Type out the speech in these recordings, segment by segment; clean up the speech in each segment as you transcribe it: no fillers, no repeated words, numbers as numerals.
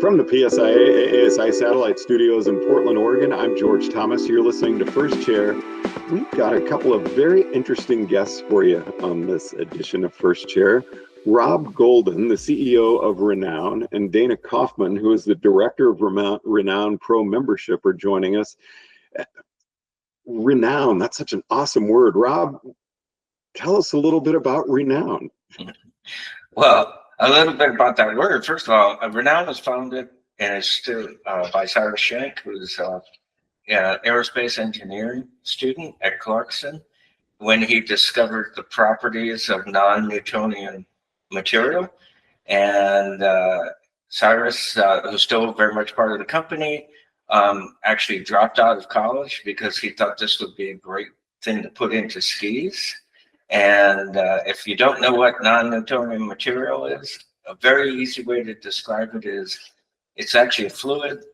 From the PSIA-AASI Satellite Studios in Portland, Oregon, I'm George Thomas. You're listening to First Chair. We've got a couple of very interesting guests for you on this edition of First Chair. Rob Golden, the CEO of Renoun, and Dana Kaufman, who is the director of Renoun Pro membership, are joining us. Renoun, that's such an awesome word. Rob, tell us a little bit about Renoun. Well, a little bit about that word. First of all, Renoun was founded and is still by Cyrus Shank, who's an aerospace engineering student at Clarkson, when he discovered the properties of non-Newtonian material. And Cyrus, who's still very much part of the company, actually dropped out of college because he thought this would be a great thing to put into skis. And if you don't know what non-Newtonian material is, a very easy way to describe it is it's actually a fluid.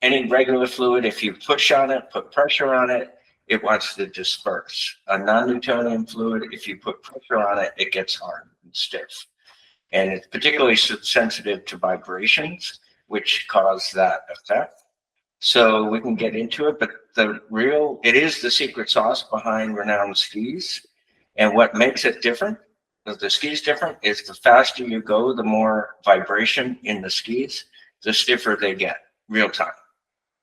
Any regular fluid, if you push on it, put pressure on it, it wants to disperse. A non-Newtonian fluid, if you put pressure on it, it gets hard and stiff. And it's particularly sensitive to vibrations, which cause that effect. So we can get into it, but it is the secret sauce behind Renoun skis. And what makes it different, the skis different, is the faster you go, the more vibration in the skis, the stiffer they get, real time.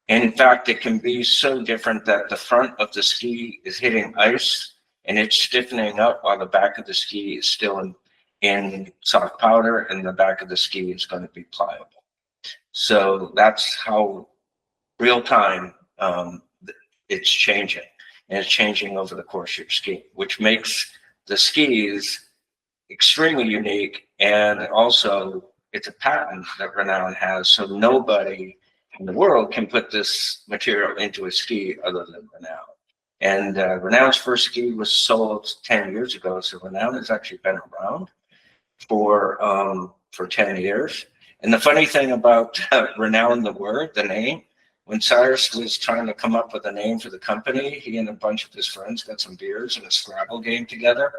And in fact, it can be so different that the front of the ski is hitting ice and it's stiffening up while the back of the ski is still in soft powder and the back of the ski is going to be pliable. So that's how real time it's changing. And it's changing over the course of your ski, which makes the skis extremely unique. And also, it's a patent that Renoun has, so nobody in the world can put this material into a ski other than Renoun. And Renoun's first ski was sold 10 years ago, so Renoun has actually been around for 10 years. And the funny thing about Renoun, the word, the name, when Cyrus was trying to come up with a name for the company, he and a bunch of his friends got some beers and a Scrabble game together,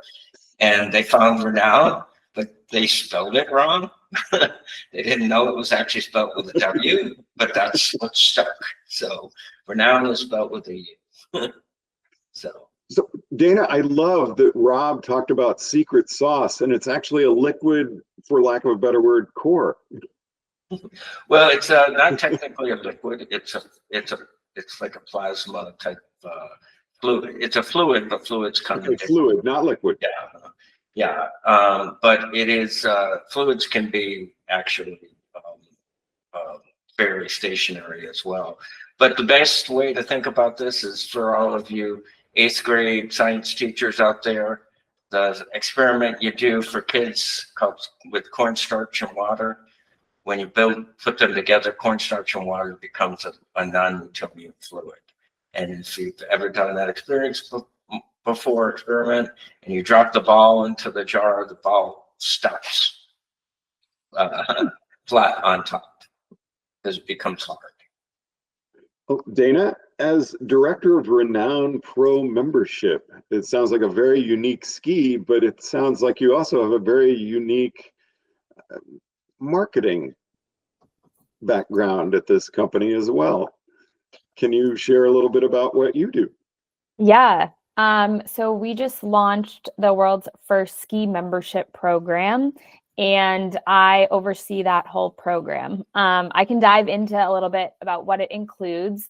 and they found Renoun, but they spelled it wrong. They didn't know it was actually spelled with a W, but that's what stuck. So Renoun is spelled with a U. So Dana, I love that Rob talked about secret sauce, and it's actually a liquid, for lack of a better word, core. Well, it's not technically a liquid. It's like a plasma type fluid. It's a fluid, but fluids come in fluid, not liquid. Yeah. But it is fluids can be actually fairly stationary as well. But the best way to think about this is for all of you 8th grade science teachers out there, the experiment you do for kids with cornstarch and water. When you put them together, cornstarch and water becomes a non-Newtonian fluid. And if you've ever done that experiment, and you drop the ball into the jar, the ball stops flat on top because it becomes hard. Oh, Dana, as director of Renoun Pro membership, it sounds like a very unique ski, but it sounds like you also have a very unique marketing background at this company as well. Can you share a little bit about what you do? Yeah. So we just launched the world's first ski membership program, and I oversee that whole program. I can dive into a little bit about what it includes.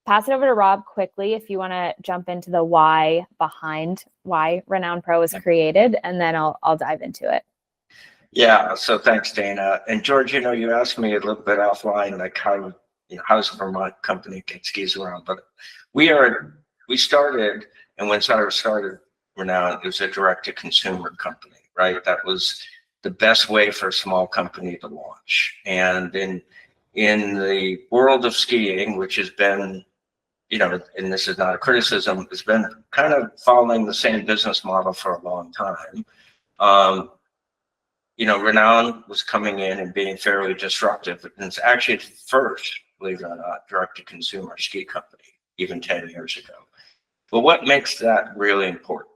Pass it over to Rob quickly if you want to jump into the why behind why Renoun Pro was created, and then I'll dive into it. Yeah, so thanks, Dana. And George, you asked me a little bit offline, like how's a Vermont company get skis around? But we started, and when Cyrus started Renoun, it was a direct-to-consumer company, right? That was the best way for a small company to launch. And in the world of skiing, which has been, and this is not a criticism, it's been kind of following the same business model for a long time. Renoun was coming in and being fairly disruptive, and it's actually the first, believe it or not, direct-to-consumer ski company, even 10 years ago. But what makes that really important?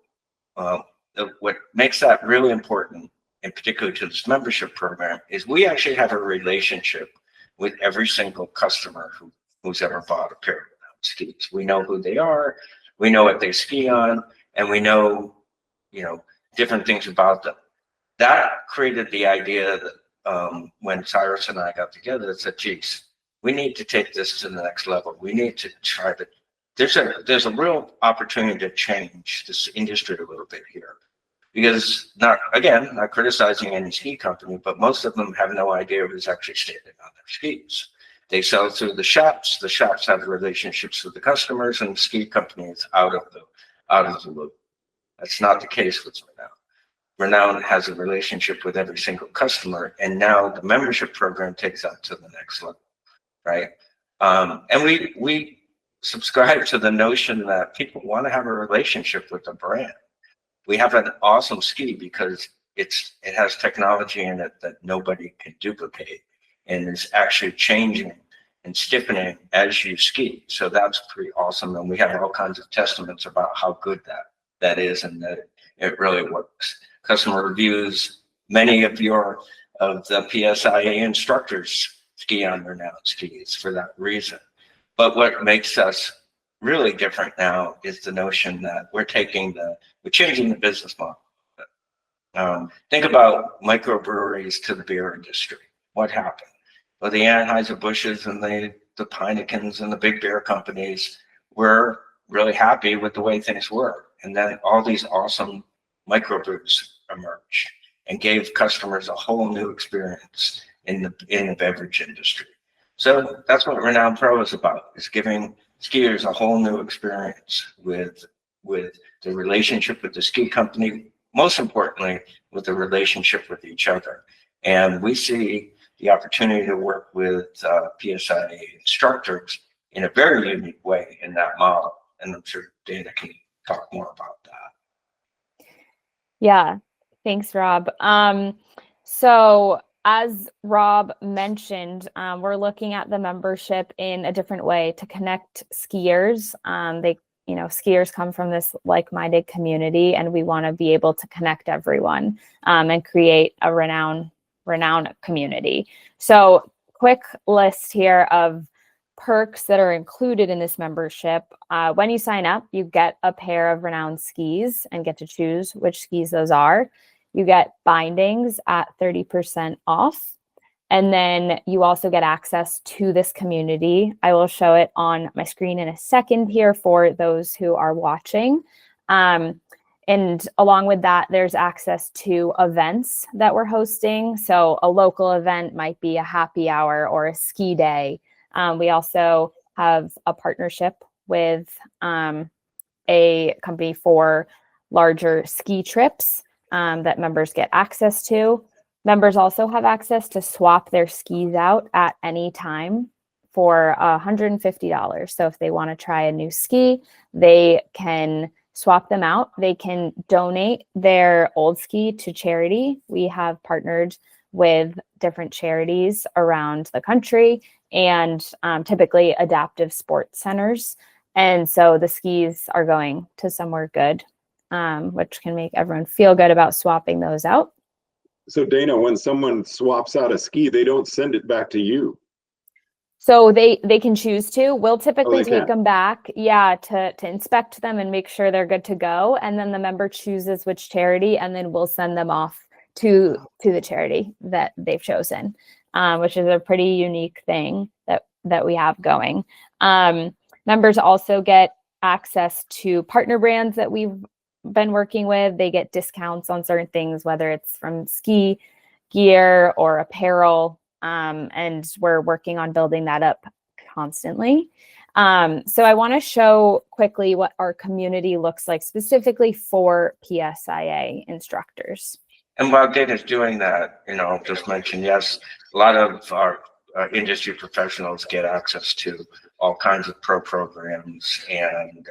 What makes that really important, and particularly to this membership program, is we actually have a relationship with every single customer who's ever bought a pair of Renoun skis. We know who they are, we know what they ski on, and we know, different things about them. That created the idea that when Cyrus and I got together, it said, geez, we need to take this to the next level. We need to try to, there's a real opportunity to change this industry a little bit here. Because not criticizing any ski company, but most of them have no idea who's actually standing on their skis. They sell through the shops have relationships with the customers, and the ski company is out of the loop. That's not the case with Renoun. Renoun has a relationship with every single customer, and now the membership program takes that to the next level, right? And we subscribe to the notion that people want to have a relationship with the brand. We have an awesome ski because it has technology in it that nobody can duplicate, and is actually changing and stiffening as you ski. So that's pretty awesome. And we have all kinds of testaments about how good that is, and that it really works. Customer reviews, many of the PSIA instructors ski on Renoun skis for that reason. But what makes us really different now is the notion that we're changing the business model. Think about microbreweries to the beer industry. What happened? Well, the Anheuser-Busch's and the Heinekens and the big beer companies were really happy with the way things were. And then all these awesome microbrews emerged and gave customers a whole new experience in the beverage industry. So that's what Renoun Pro is about, is giving skiers a whole new experience with the relationship with the ski company, most importantly, with the relationship with each other. And we see the opportunity to work with PSIA instructors in a very unique way in that model. And I'm sure Dana can talk more about that. Yeah, thanks, Rob. So as Rob mentioned, we're looking at the membership in a different way to connect skiers. Skiers come from this like-minded community, and we want to be able to connect everyone and create a Renoun community. So quick list here of perks that are included in this membership. When you sign up, you get a pair of Renoun skis and get to choose which skis those are. You get bindings at 30% off. And then you also get access to this community. I will show it on my screen in a second here for those who are watching. And along with that, there's access to events that we're hosting. So a local event might be a happy hour or a ski day. We also have a partnership with a company for larger ski trips that members get access to. Members also have access to swap their skis out at any time for $150. So if they want to try a new ski, they can swap them out. They can donate their old ski to charity. We have partnered with different charities around the country, and typically adaptive sports centers. And so the skis are going to somewhere good, which can make everyone feel good about swapping those out. So Dana, when someone swaps out a ski, they don't send it back to you. So they can choose to. We'll typically take them back, to inspect them and make sure they're good to go. And then the member chooses which charity, and then we'll send them off to the charity that they've chosen, which is a pretty unique thing that we have going. Members also get access to partner brands that we've been working with. They get discounts on certain things, whether it's from ski gear or apparel. And we're working on building that up constantly. So I want to show quickly what our community looks like specifically for PSIA instructors. And while Dana's doing that, I'll just mention, yes, a lot of our industry professionals get access to all kinds of pro programs and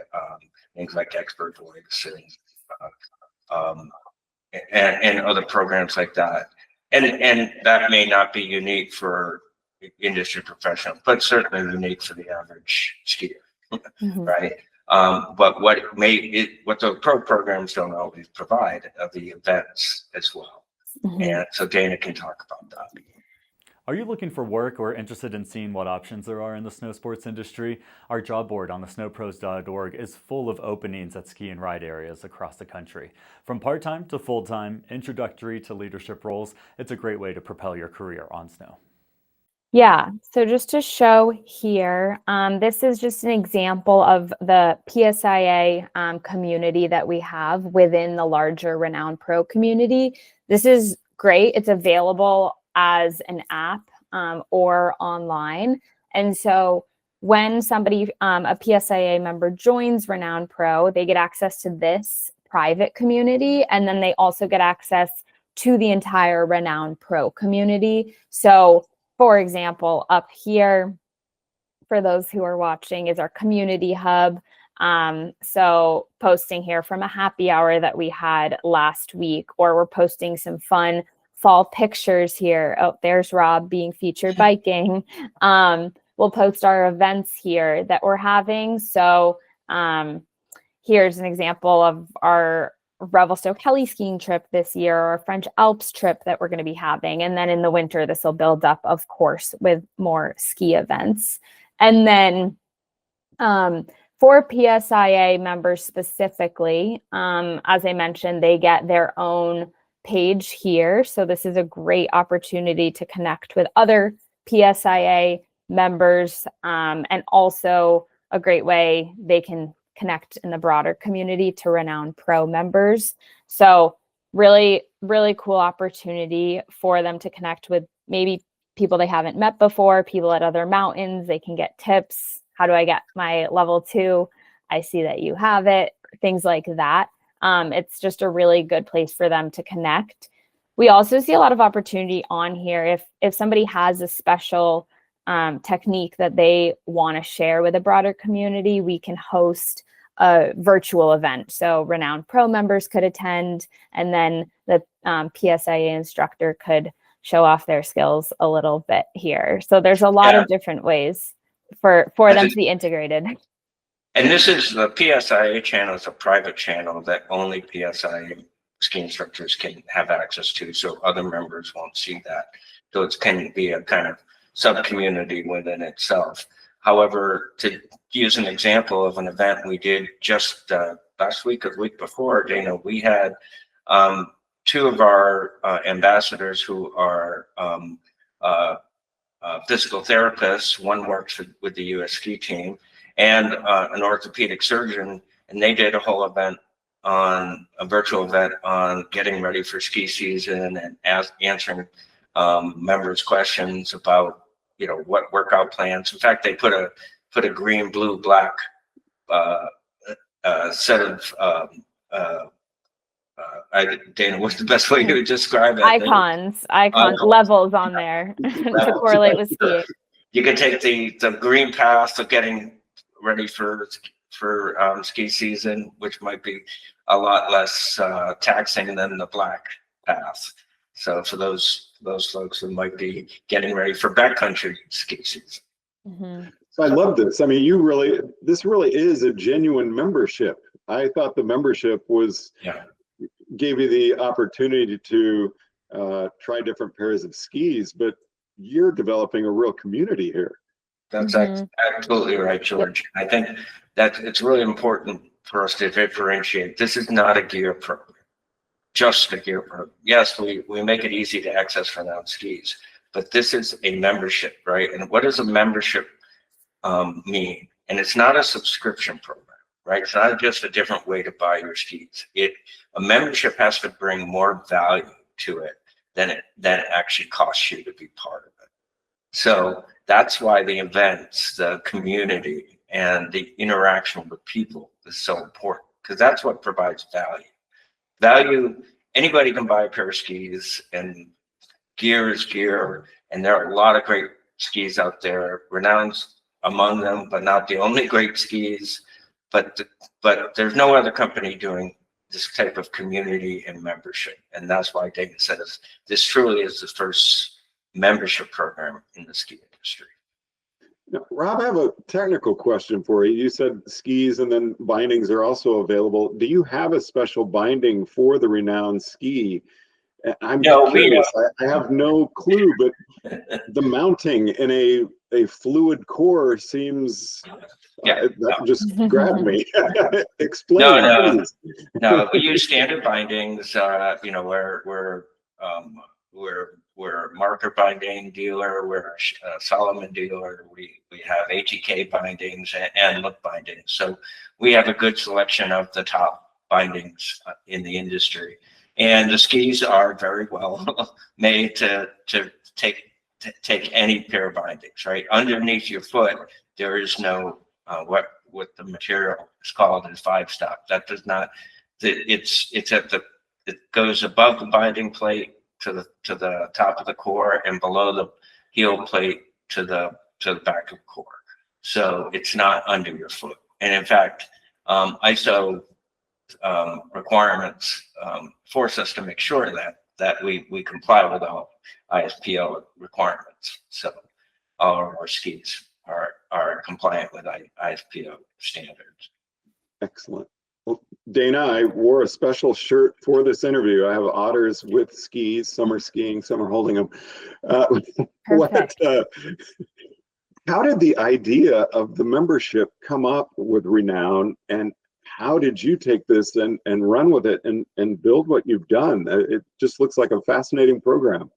things like Expert Voice and other programs like that. And that may not be unique for industry professionals, but certainly unique for the average skier, right? But what the pro programs don't always provide are the events as well. And so Dana can talk about that. Are you looking for work or interested in seeing what options there are in the snow sports industry? Our job board on the snowpros.org is full of openings at ski and ride areas across the country. From part-time to full-time, introductory to leadership roles, it's a great way to propel your career on snow. Yeah, so just to show here, this is just an example of the PSIA community that we have within the larger Renoun Pro community. This is great. It's available as an app or online. And so when somebody, a PSIA member joins Renoun Pro, they get access to this private community, and then they also get access to the entire Renoun Pro community. So for example, up here, for those who are watching, is our community hub. So posting here from a happy hour that we had last week, or we're posting some fun fall pictures here. Oh, there's Rob being featured biking. We'll post our events here that we're having. So here's an example of our Revelstoke heli skiing trip this year, or a French Alps trip that we're going to be having. And then in the winter, this will build up, of course, with more ski events. And then for PSIA members specifically, as I mentioned, they get their own page here. So this is a great opportunity to connect with other PSIA members, and also a great way they can connect in the broader community to Renoun Pro members. So really, really cool opportunity for them to connect with maybe people they haven't met before, people at other mountains. They can get tips. How do I get my level 2? I see that you have it, things like that. It's just a really good place for them to connect. We also see a lot of opportunity on here. If somebody has a special technique that they want to share with a broader community, we can host a virtual event. So Renoun Pro members could attend, and then the PSIA instructor could show off their skills a little bit here. So there's a lot of different ways for them to be integrated. And this is the PSIA channel is a private channel that only PSIA ski instructors can have access to, so other members won't see that. So it can be a kind of sub-community within itself. However, to use an example of an event we did just last week or the week before, Dana, we had 2 of our ambassadors who are physical therapists. One works with the US ski team, and an orthopedic surgeon, and they did a whole event on a virtual event on getting ready for ski season and answering members' questions about, you know, what workout plans. In fact, they put a green, blue, black set of Dana, what's the best way to describe it? Icons, levels on there to correlate with skiing. You can take the green path of getting ready for ski season, which might be a lot less taxing than the black path. So for those folks who might be getting ready for backcountry ski season. Mm-hmm. So I love this. I mean, this really is a genuine membership. I thought the membership gave you the opportunity to try different pairs of skis, but you're developing a real community here. That's absolutely right, George. I think that it's really important for us to differentiate. This is not a gear program, just a gear program. Yes, we make it easy to access Renoun skis, but this is a membership, right? And what does a membership mean? And it's not a subscription program, right? It's not just a different way to buy your skis. A membership has to bring more value to it than it actually costs you to be part of it. So that's why the events, the community, and the interaction with people is so important, because that's what provides value. Value, anybody can buy a pair of skis, and gear is gear, and there are a lot of great skis out there. Renoun's among them, but not the only great skis. But there's no other company doing this type of community and membership, and that's why Dana says this truly is the first membership program in the ski industry. Now, Rob, I have a technical question for you. You said skis and then bindings are also available. Do you have a special binding for the Renoun ski? I'm curious. I have no clue, but the mounting in a fluid core seems that just grabbed me. Explain, please. No. We use standard bindings. You know, we're a marker binding dealer. We're a Solomon dealer. We have ATK bindings and look bindings. So we have a good selection of the top bindings in the industry. And the skis are very well made to take any pair of bindings, right? Underneath your foot, there is no what the material is called is 5-stop. That does not. It's at the. It goes above the binding plate to the top of the core and below the heel plate to the back of the core. So it's not under your foot. And in fact, ISO requirements force us to make sure that we comply with all ISPO requirements. So all of our skis are compliant with ISPO standards. Excellent. Well, Dana, I wore a special shirt for this interview. I have otters with skis. Some are skiing, some are holding them. How did the idea of the membership come up with Renoun, and how did you take this and run with it and build what you've done? It just looks like a fascinating program.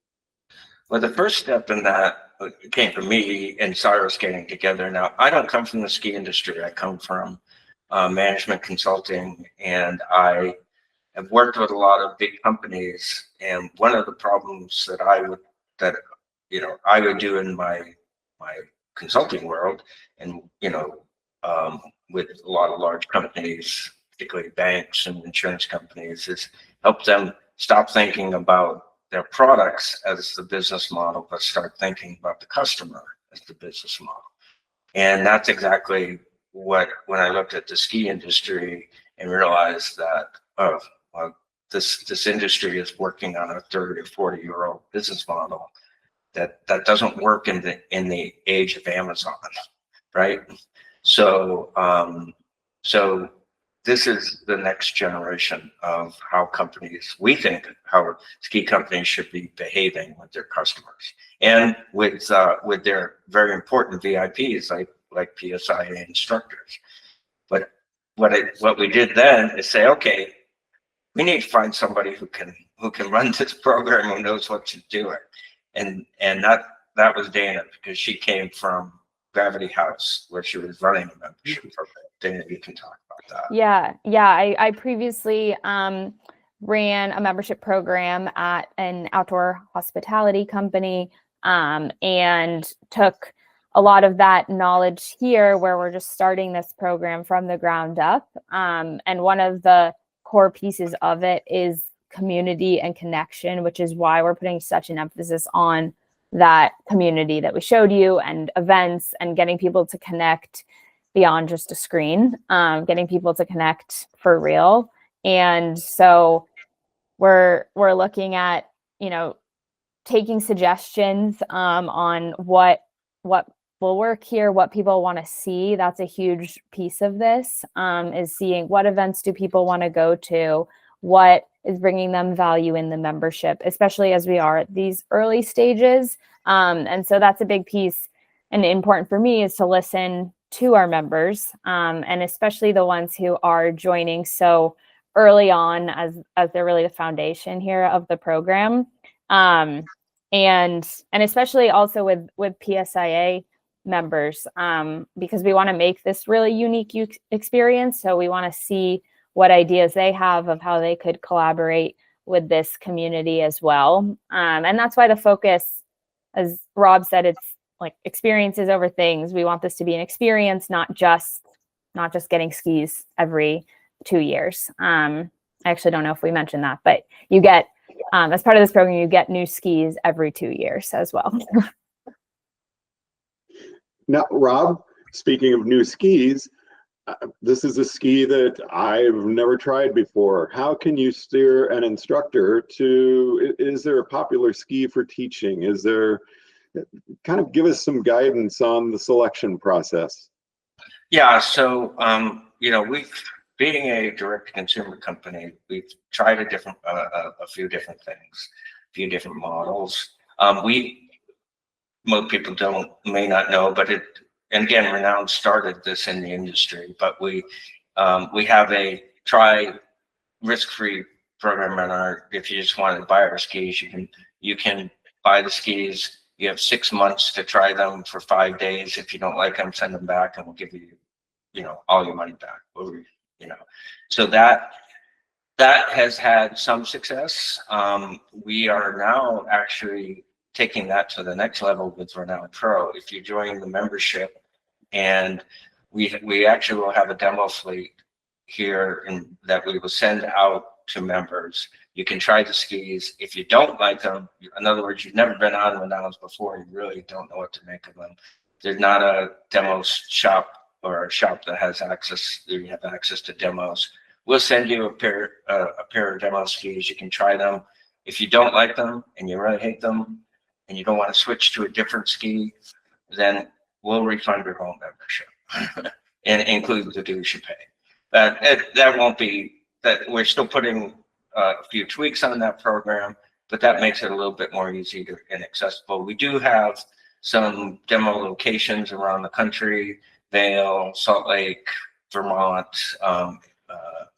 Well, the first step in that came from me and Cyrus getting together. Now, I don't come from the ski industry. I come from management consulting, and I have worked with a lot of big companies. And one of the problems that I would do in my consulting world, and with a lot of large companies, particularly banks and insurance companies, is help them stop thinking about their products as the business model, but start thinking about the customer as the business model. And that's exactly when I looked at the ski industry and realized that this industry is working on a 30 or 40-year-old business model that doesn't work in the age of Amazon, right? So this is the next generation of how we think how ski companies should be behaving with their customers and with their very important VIPs like PSIA instructors. But what we did then is say, okay, we need to find somebody who can run this program, who knows what to do it, and that was Dana, because she came from Gravity House, where she was running a membership program. Dana, you can talk about that. Yeah. I previously ran a membership program at an outdoor hospitality company, and took a lot of that knowledge here, where we're just starting this program from the ground up. And one of the core pieces of it is community and connection, which is why we're putting such an emphasis on that community that we showed you, and events, and getting people to connect beyond just a screen, getting people to connect for real. And so we're looking at, taking suggestions on what will work here, what people want to see. That's a huge piece of this, is seeing what events do people want to go to, what is bringing them value in the membership, especially as we are at these early stages. And so that's a big piece, and important for me is to listen to our members, and especially the ones who are joining so early on, as they're really the foundation here of the program. And especially also with PSIA members, because we want to make this really unique experience. So we want to see what ideas they have of how they could collaborate with this community as well. And that's why the focus, as Rob said, it's like experiences over things. We want this to be an experience, not just getting skis every 2 years. I actually don't know if we mentioned that, but you get, as part of this program, you get new skis every 2 years as well. Now, Rob, speaking of new skis, this is a ski that I've never tried before. How can you steer an instructor is there a popular ski for teaching? Kind of give us some guidance on the selection process. Yeah, so, being a direct-to-consumer company, we've tried a few different things, a few different models. most people may not know, but and again, Renoun started this in the industry, but we have a try risk-free program on if you just want to buy our skis, you can buy the skis. You have 6 months to try them for 5 days. If you don't like them, send them back, and we'll give you, all your money back. So that has had some success. We are now actually taking that to the next level with Renoun Pro. If you join the membership, and we actually will have a demo fleet here that we will send out to members. You can try the skis. If you don't like them, in other words, you've never been on Renouns before, you really don't know what to make of them. There's not a demo shop or a shop that has access. You have access to demos. We'll send you a pair of demo skis. You can try them. If you don't like them and you really hate them and you don't want to switch to a different ski, then we'll refund your whole membership and include the dues you pay. That won't be that. We're still putting a few tweaks on that program, but that makes it a little bit more easy and accessible. We do have some demo locations around the country: Vail, Salt Lake, Vermont,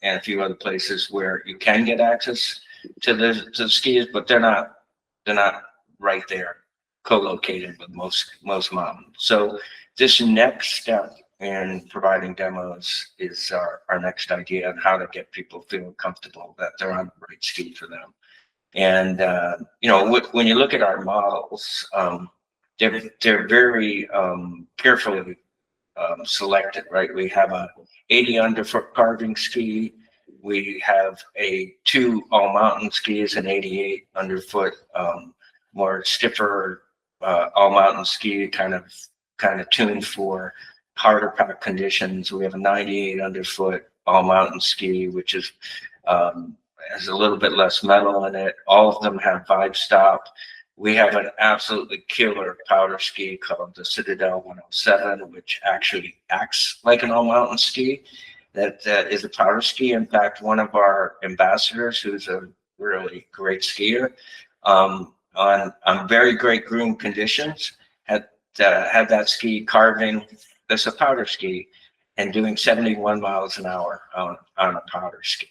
and a few other places where you can get access to the skis, but they're not right there, co-located with most mountains. So this next step in providing demos is our next idea on how to get people feeling comfortable that they're on the right ski for them. And when you look at our models, they're very carefully selected, right? We have a 80 underfoot carving ski. We have two all mountain skis, an 88 underfoot, more stiffer all mountain ski, kind of tuned for harder pack conditions. We have a 98 underfoot all mountain ski, which is has a little bit less metal in it. All of them have vibe stop. We have an absolutely killer powder ski called the Citadel 107, which actually acts like an all mountain ski. That is a powder ski. In fact, one of our ambassadors, who's a really great skier, on very great groomed conditions, had that ski carving. That's a powder ski and doing 71 miles an hour on a powder ski.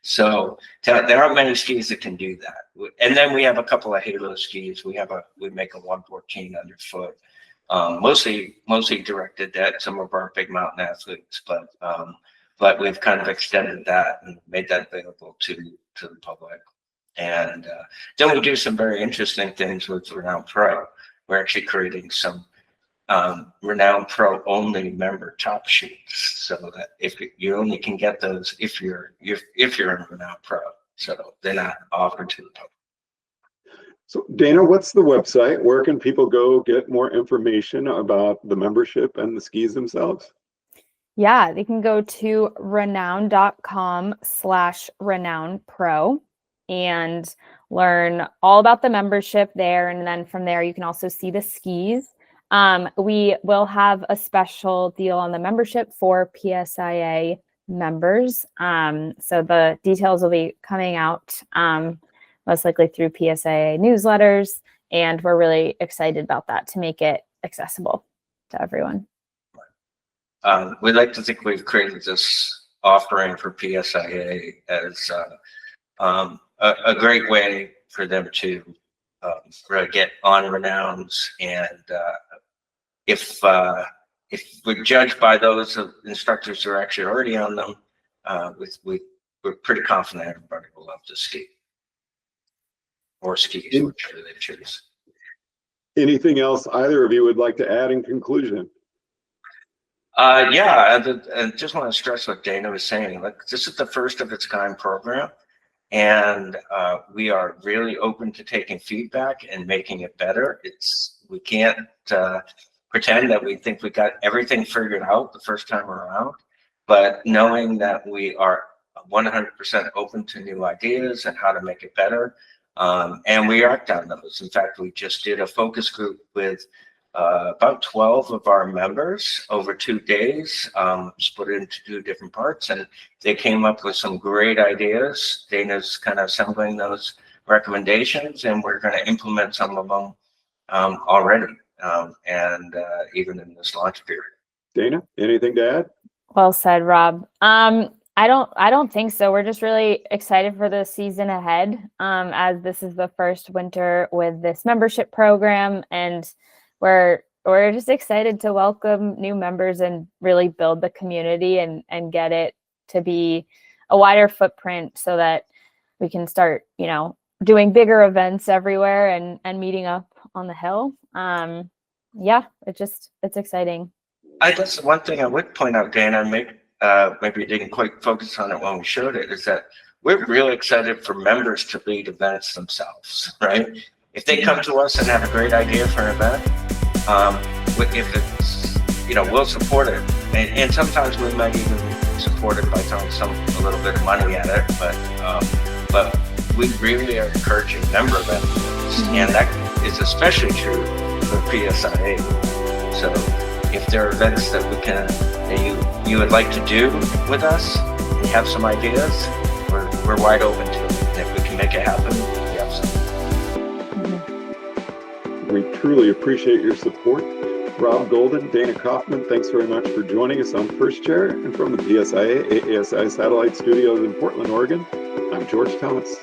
So there aren't many skis that can do that. And then we have a couple of halo skis. We make a 114 underfoot, mostly directed at some of our big mountain athletes, but we've kind of extended that and made that available to the public. And then we do some very interesting things with Renoun Pro. We're actually creating some Renoun Pro only member top sheets, so that if you only can get those if you're in Renoun Pro, so they're not offered to the public. So Dana, what's the website? Where can people go get more information about the membership and the skis themselves? Yeah, they can go to renoun.com/RenounPro and learn all about the membership there. And then from there, you can also see the skis. We will have a special deal on the membership for PSIA members. So the details will be coming out most likely through PSIA newsletters. And we're really excited about that to make it accessible to everyone. We'd like to think we've created this offering for PSIA as a great way for them to really get on Renouns. And if we're judged by those instructors who are actually already on them, we're pretty confident everybody will love to ski or skis, whichever they choose. Anything else either of you would like to add in conclusion? Yeah, I just want to stress what Dana was saying. Like, this is the first of its kind program, and we are really open to taking feedback and making it better. We can't pretend that we think we got everything figured out the first time around, but knowing that we are 100% open to new ideas and how to make it better, and we act on those. In fact, we just did a focus group with about 12 of our members over 2 days, split into 2 different parts, and they came up with some great ideas. Dana's kind of assembling those recommendations, and we're going to implement some of them already. and even in this launch period. Dana, anything to add? Well said, Rob. I don't think so. We're just really excited for the season ahead, as this is the first winter with this membership program, and we're just excited to welcome new members and really build the community and get it to be a wider footprint so that we can start, doing bigger events everywhere and meeting up on the hill. Yeah, it's exciting. I guess one thing I would point out, Dana, maybe you didn't quite focus on it when we showed it, is that we're really excited for members to lead events themselves, right? If they come to us and have a great idea for an event, if it's, we'll support it. And sometimes we might even support it by throwing a little bit of money at it, but we really are encouraging member events, and that is especially true for PSIA. So if there are events that you would like to do with us, and have some ideas, we're wide open to it. And if we can make it happen, we absolutely. We truly appreciate your support. Rob Golden, Dana Kaufman, thanks very much for joining us on First Chair. And from the PSIA-AASI Satellite Studios in Portland, Oregon, I'm George Thomas.